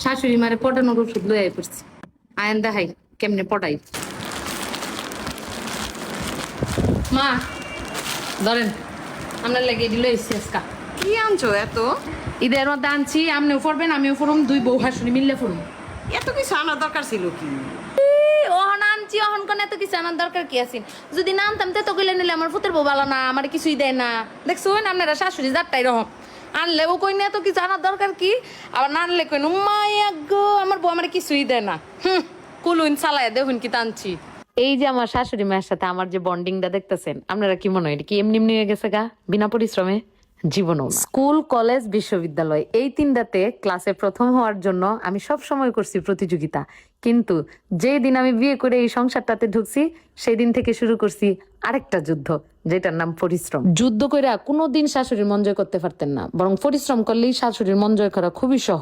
শাশুড়ি মারে পটানোর ওষুধ লয়ে পড়ছি। আয়ন দেখাই কেমনে পটাই। মা ধরেন আপনার লেগে দিল এসকা। কি আনছো এত? ঈদের মধ্যে আনছি, আপনিও পড়বেন আমিও পড়ুম, দুই বউ শাশুড়ি মিললে পড়ুম। এত কিছু আনার দরকার ছিল কি? ওহন আনছি অহন কোন এত কিছু আনার দরকার কি আছে? যদি না আনতাম তো কইলে নিলে আমার ফুতের বউ ভালো না, আমার কিছুই দেয় না। দেখছুন আপনারা শাশুড়ি যারটাই রকম আনলেও কই না, এত কিছু আনার দরকার কি? আবার না আনলে কই মায়া গো আমার বউ আমার কিছুই দেয় না। কুলুন চালায় দেখুন কি টানছি। এই যে আমার শাশুড়ি মায়ের সাথে আমার যে বন্ডিংটা দেখতেছেন, আপনারা কি মনে হয় এটা কি এমনি এমনি হয়ে গেছে গা বিনা পরিশ্রমে? জীবনও না। স্কুল কলেজ বিশ্ববিদ্যালয় এই তিনটাতে ক্লাসে প্রথম হওয়ার জন্য আমি সব সময় করছি প্রতিযোগিতা, কিন্তু যেই দিন আমি বিয়ে করে এই সংসারটাতে ঢুকছি সেই দিন থেকে শুরু করছি আরেকটা যুদ্ধ, যেটার নাম পরিশ্রম। যুদ্ধ কইরা কোনোদিন শাশুড়ির মন জয় করতে পারতেন না, বরং পরিশ্রম করলেই শাশুড়ির মন জয় করা খুবই সহজ।